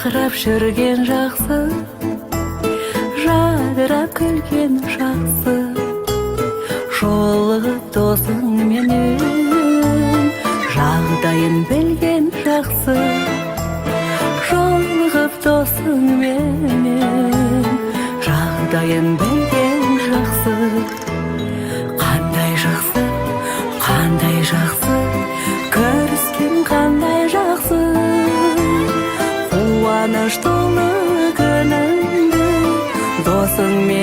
Жарқырап жүрген жақсы, жадырап күлген жақсы, жолығып досыңменен жағдайын білген жақсы, жолығып досыңменен жағдайын білген жақсы. Қандай жақсы, қандай жақсы, көріскен қандай жақсы, қуаныш толы күніңді досыңмен